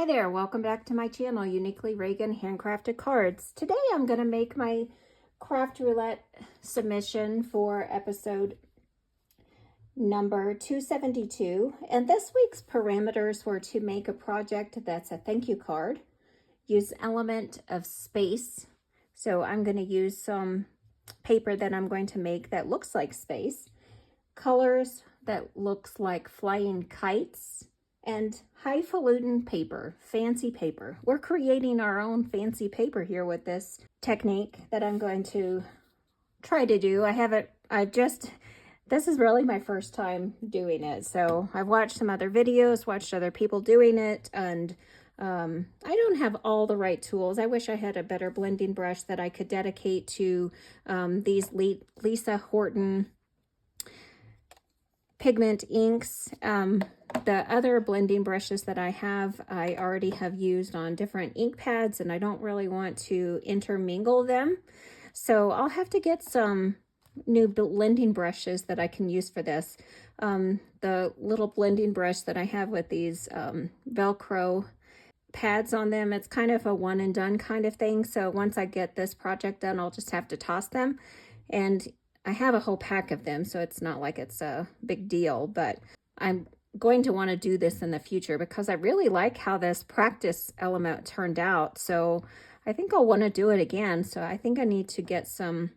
Hi there, welcome back to my channel, Uniquely Reagan Handcrafted Cards. Today I'm going to make my craft roulette submission for episode number 272. And this week's parameters were to make a project that's a thank you card, use element of space. So I'm going to use some paper that I'm going to make that looks like space, colors that looks like flying kites, and high falutin paper, fancy paper. We're creating our own fancy paper here with this technique that I'm going to try to do. This is really my first time doing it. So I've watched some other videos, watched other people doing it, and I don't have all the right tools. I wish I had a better blending brush that I could dedicate to these Lisa Horton pigment inks. The other blending brushes that I already have used on different ink pads, and I don't really want to intermingle them. So I'll have to get some new blending brushes that I can use for this. The little blending brush that I have with these Velcro pads on them, it's kind of a one and done kind of thing. So once I get this project done, I'll just have to toss them. And I have a whole pack of them, so it's not like it's a big deal, but I'm going to want to do this in the future because I really like how this practice element turned out. So I think I'll want to do it again. So I think I need to get some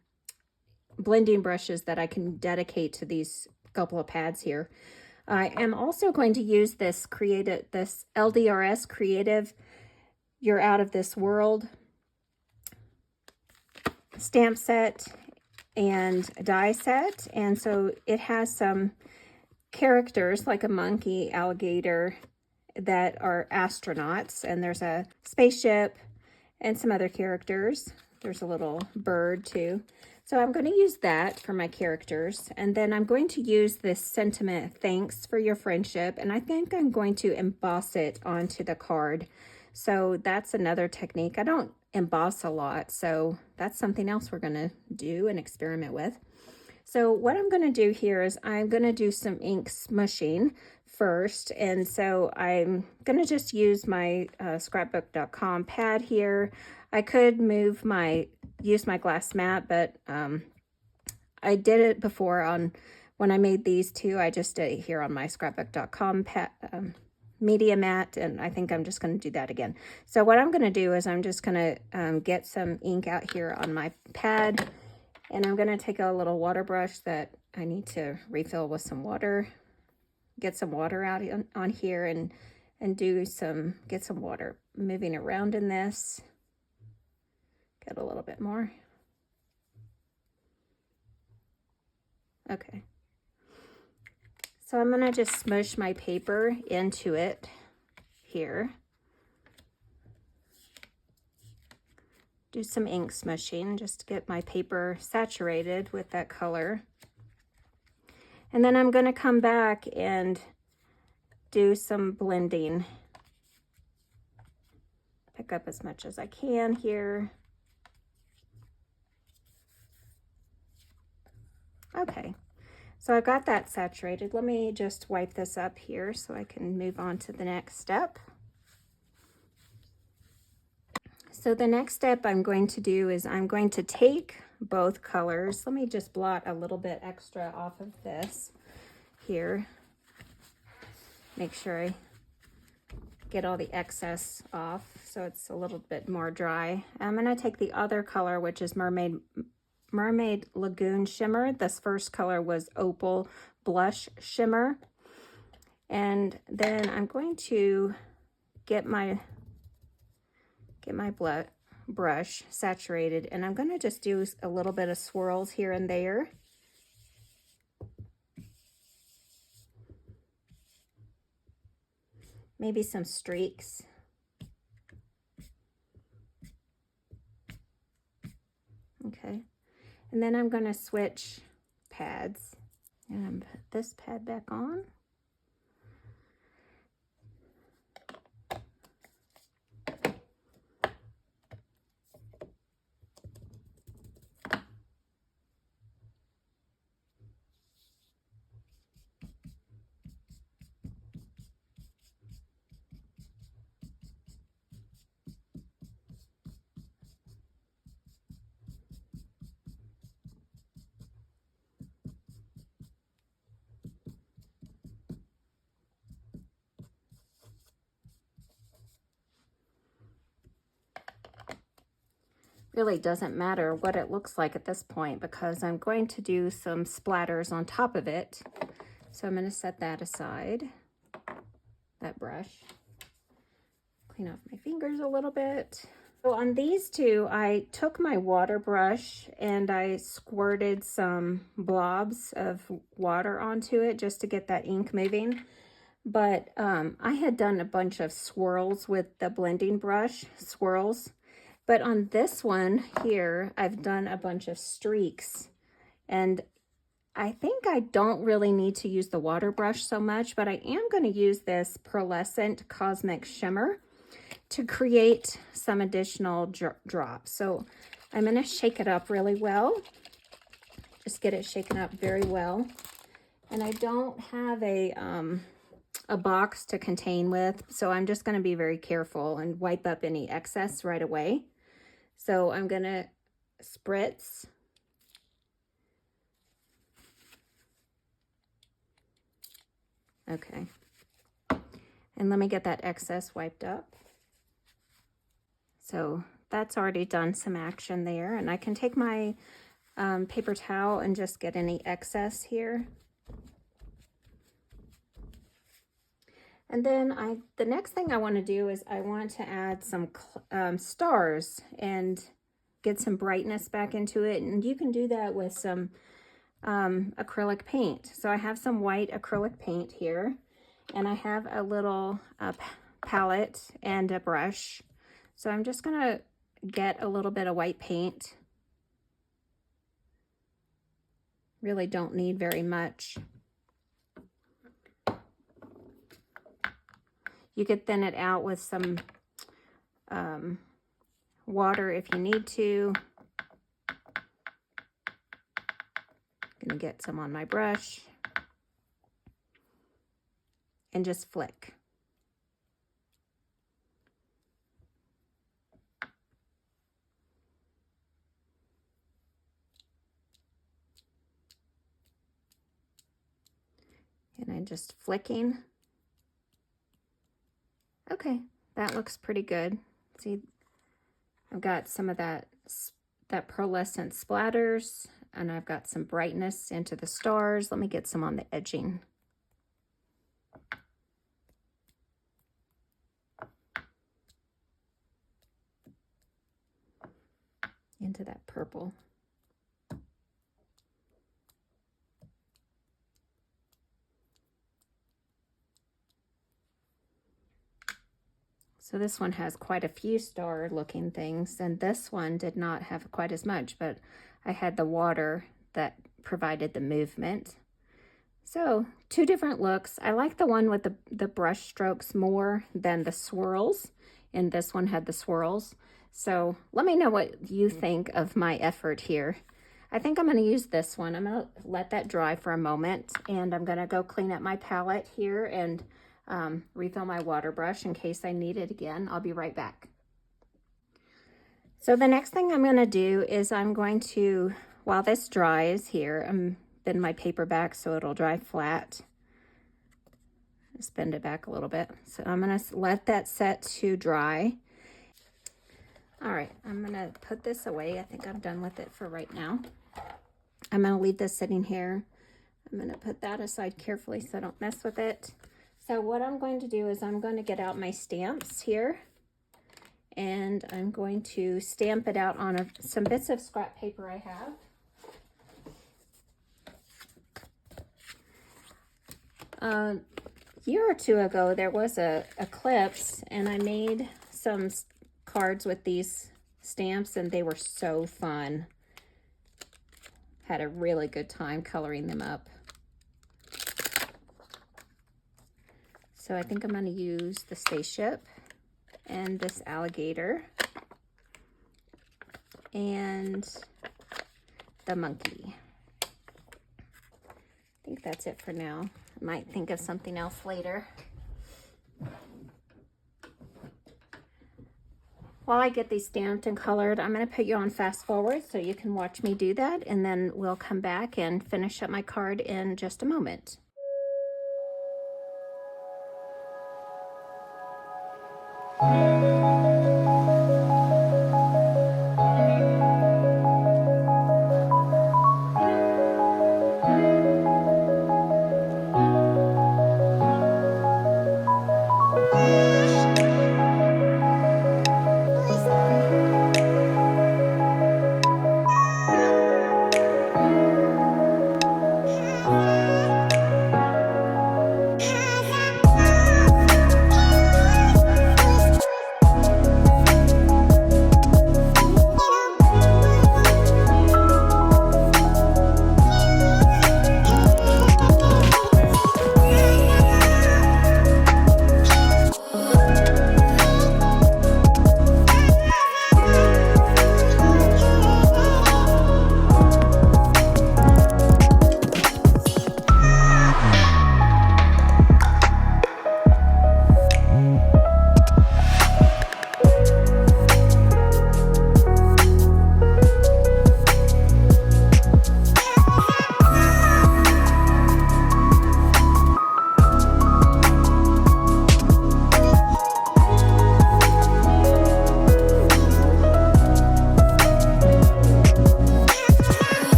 blending brushes that I can dedicate to these couple of pads here. I am also going to use this LDRS Creative You're Out of This World stamp set and die set. And so it has some characters like a monkey, alligator that are astronauts, and there's a spaceship and some other characters. There's a little bird too. So I'm going to use that for my characters, and then I'm going to use this sentiment, thanks for your friendship, and I think I'm going to emboss it onto the card. So that's another technique. I don't emboss a lot, so that's something else we're going to do and experiment with. So what I'm going to do here is I'm going to do some ink smushing first. And so I'm going to just use my scrapbook.com pad here. I could use my glass mat, but I did it before when I made these two. I just did it here on my scrapbook.com media mat, and I think I'm just going to do that again. So what I'm going to do is I'm just going to get some ink out here on my pad. And I'm going to take a little water brush that I need to refill with some water, get some water out on here and get some water moving around in this. Get a little bit more. Okay. So I'm going to just smush my paper into it here. Do some ink smushing just to get my paper saturated with that color. And then I'm going to come back and do some blending. Pick up as much as I can here. Okay, so I've got that saturated. Let me just wipe this up here so I can move on to the next step. So the next step I'm going to do is I'm going to take both colors. Let me just blot a little bit extra off of this here. Make sure I get all the excess off so it's a little bit more dry. I'm going to take the other color, which is Mermaid Lagoon Shimmer. This first color was Opal Blush Shimmer. And then I'm going to get my brush saturated, and I'm going to just do a little bit of swirls here and there. Maybe some streaks. Okay, and then I'm going to switch pads and put this pad back on. really doesn't matter what it looks like at this point because I'm going to do some splatters on top of it. So I'm going to set that aside, that brush. Clean off my fingers a little bit. So on these two, I took my water brush and I squirted some blobs of water onto it just to get that ink moving. But I had done a bunch of swirls with the blending brush, swirls. But on this one here, I've done a bunch of streaks. And I think I don't really need to use the water brush so much, but I am going to use this pearlescent cosmic shimmer to create some additional drops. So I'm going to shake it up really well. Just get it shaken up very well. And I don't have a box to contain with, so I'm just going to be very careful and wipe up any excess right away. So I'm going to spritz. Okay. And let me get that excess wiped up. So that's already done some action there. And I can take my paper towel and just get any excess here. And then the next thing I want to do is I want to add some stars and get some brightness back into it. And you can do that with some acrylic paint. So I have some white acrylic paint here, and I have a little palette and a brush. So I'm just going to get a little bit of white paint. Really don't need very much. You could thin it out with some water if you need to. I'm gonna get some on my brush and just flick. And I'm just flicking. Okay, that looks pretty good. See, I've got some of that pearlescent splatters, and I've got some brightness into the stars. Let me get some on the edging. Into that purple. So this one has quite a few star looking things, and this one did not have quite as much, but I had the water that provided the movement. So 2 different looks. I like the one with the brush strokes more than the swirls, and this one had the swirls. So let me know what you think of my effort here. I think I'm going to use this one. I'm going to let that dry for a moment, and I'm going to go clean up my palette here and refill my water brush in case I need it again. I'll be right back. So the next thing I'm going to do is I'm going to, while this dries here, I'm bend my paper back so it'll dry flat. Just bend it back a little bit. So I'm going to let that set to dry. All right, I'm going to put this away. I think I'm done with it for right now. I'm going to leave this sitting here. I'm going to put that aside carefully so I don't mess with it. So what I'm going to do is I'm going to get out my stamps here, and I'm going to stamp it out on some bits of scrap paper I have. A year or 2 ago, there was a eclipse, and I made some cards with these stamps, and they were so fun. Had a really good time coloring them up. So I think I'm going to use the spaceship and this alligator and the monkey. I think that's it for now. I might think of something else later. While I get these stamped and colored, I'm going to put you on fast forward so you can watch me do that, and then we'll come back and finish up my card in just a moment.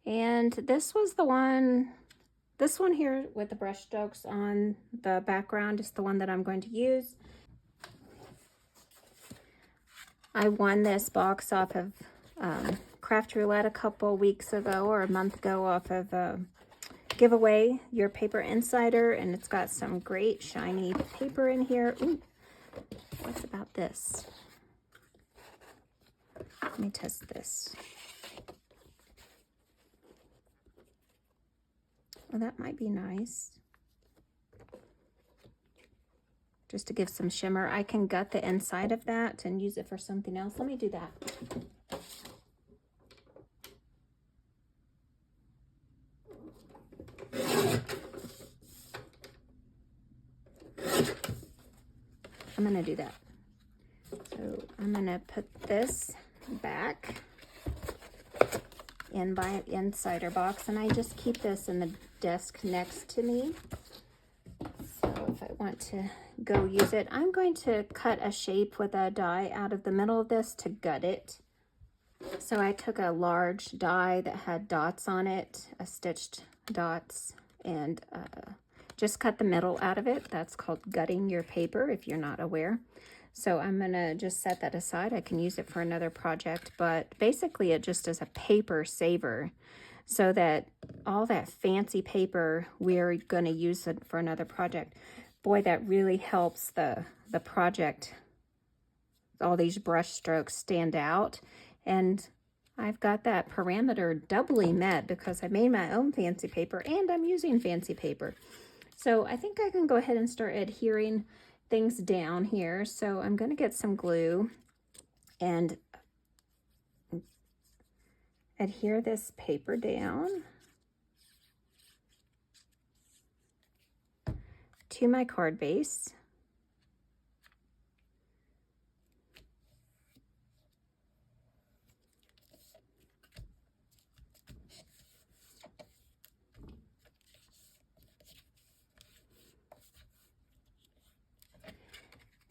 And this was the one, this one here with the brush strokes on the background is the one that I'm going to use. I won this box off of Craft Roulette a couple weeks ago or a month ago off of giveaway, Your Paper Insider, and it's got some great shiny paper in here. Ooh, what's about this? Let me test this. Well, that might be nice. Just to give some shimmer. I can gut the inside of that and use it for something else. Let me do that. I'm gonna do that. So I'm gonna put this back in my insider box, and I just keep this in the desk next to me. So if I want to go use it, I'm going to cut a shape with a die out of the middle of this to gut it. So I took a large die that had dots on it, stitched dots, and just cut the middle out of it. That's called gutting your paper if you're not aware. So I'm gonna just set that aside. I can use it for another project, but basically it just is a paper saver so that all that fancy paper, we're gonna use it for another project. Boy, that really helps the project, all these brush strokes stand out. And I've got that parameter doubly met because I made my own fancy paper and I'm using fancy paper. So I think I can go ahead and start adhering things down here. So I'm going to get some glue and adhere this paper down to my card base.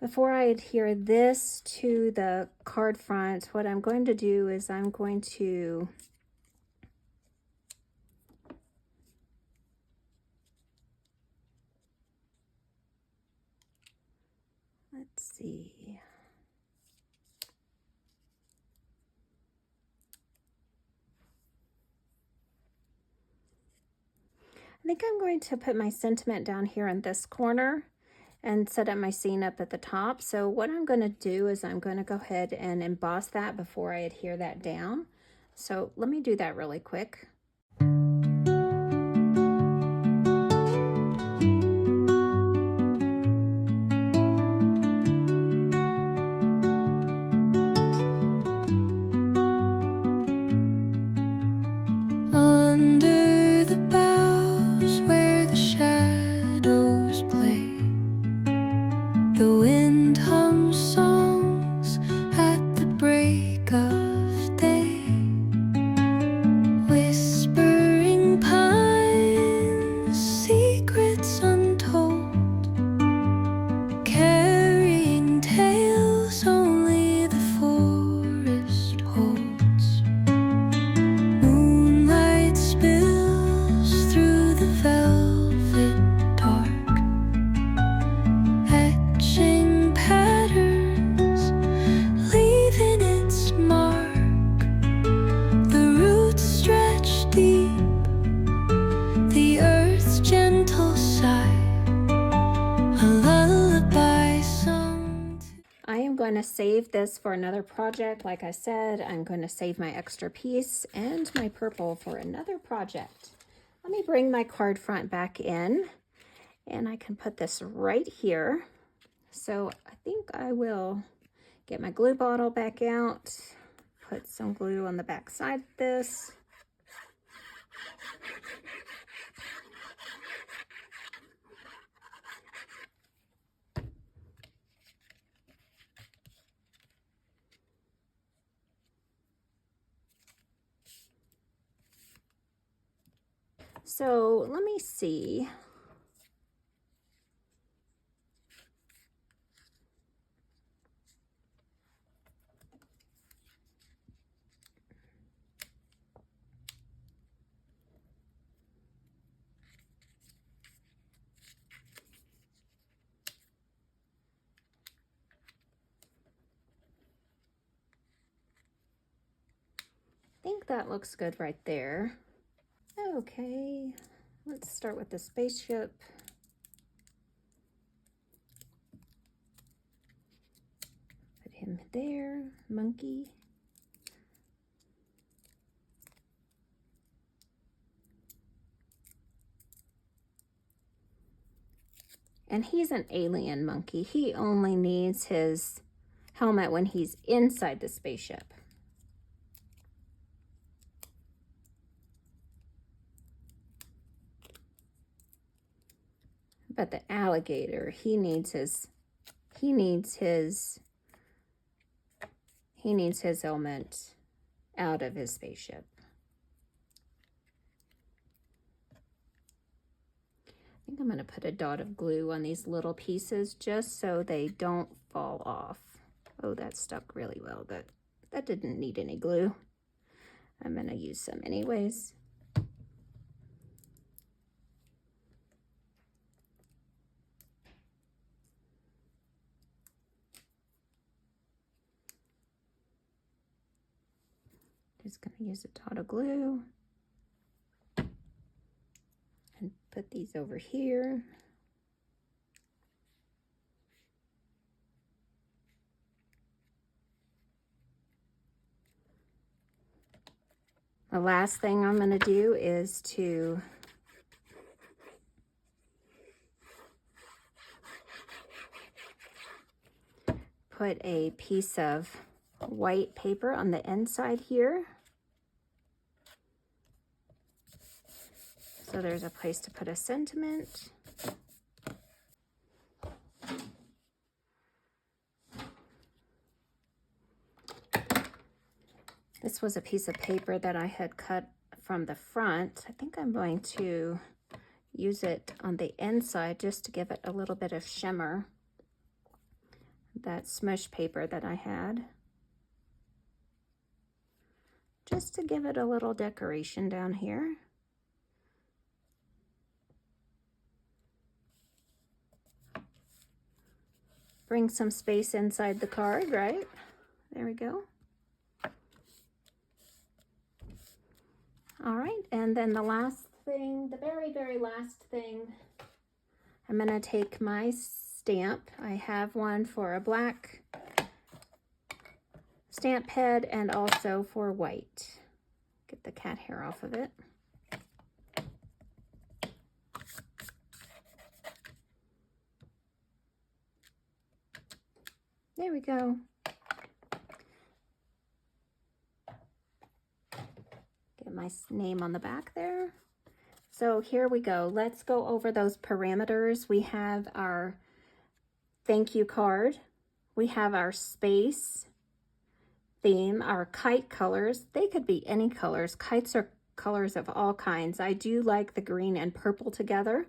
Before I adhere this to the card front, what I'm going to do is I'm going to let's see. I think I'm going to put my sentiment down here in this corner and set up my scene up at the top. So what I'm going to do is I'm going to go ahead and emboss that before I adhere that down. So let me do that really quick. Under the boughs where the shadows play, the wind hums songs at the break of day, whispering pines, secrets untold, carrying tales only the forest holds. Moonlight spills through the velvet dark, etching patterns, leaving its mark. The roots stretch deep, the earth's gentle sigh, a lullaby sung to... I am going to save this for another project. Like I said, I'm going to save my extra piece and my purple for another project. Let me bring my card front back in and I can put this right here. So I think I will get my glue bottle back out, put some glue on the back side of this. So let me see. think that looks good right there. Okay, let's start with the spaceship. Put him there, monkey. And he's an alien monkey. He only needs his helmet when he's inside the spaceship. But the alligator, he needs his helmet out of his spaceship. I think I'm going to put a dot of glue on these little pieces just so they don't fall off. Oh, that stuck really well, but that didn't need any glue. I'm going to use some anyways. Just going to use a dot of glue and put these over here. The last thing I'm going to do is to put a piece of white paper on the inside here. So there's a place to put a sentiment. This was a piece of paper that I had cut from the front. I think I'm going to use it on the inside just to give it a little bit of shimmer. That smush paper that I had. Just to give it a little decoration down here. Bring some space inside the card, right? There we go. All right, and then the last thing, the very, very last thing, I'm gonna take my stamp. I have one for a black stamp head and also for white. Get the cat hair off of it. There we go. Get my name on the back there. So here we go. Let's go over those parameters. We have our thank you card. We have our space theme, our kite colors. They could be any colors. Kites are colors of all kinds. I do like the green and purple together.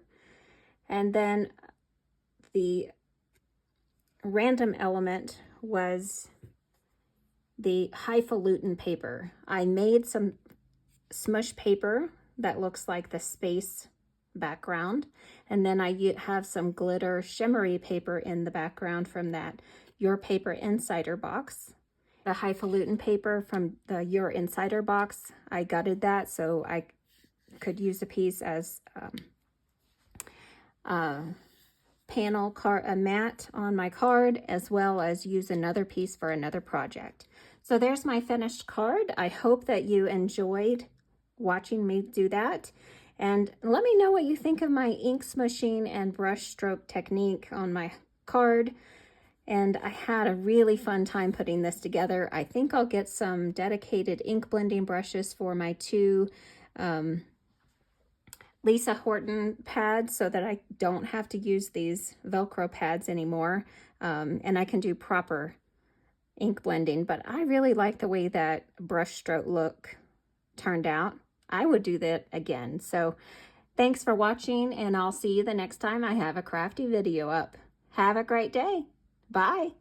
And then the random element was the Falutin paper. I made some smush paper that looks like the space background, and then I have some glitter shimmery paper in the background from that Your Paper Insider box. The Falutin paper from the Your Insider box, I gutted that so I could use a piece as panel card, a mat on my card, as well as use another piece for another project. So there's my finished card. I hope that you enjoyed watching me do that. And let me know what you think of my ink smushing and brush stroke technique on my card. And I had a really fun time putting this together. I think I'll get some dedicated ink blending brushes for my two Lisa Horton pads so that I don't have to use these Velcro pads anymore. And I can do proper ink blending. But I really like the way that brush stroke look turned out. I would do that again. So thanks for watching, and I'll see you the next time I have a crafty video up. Have a great day. Bye.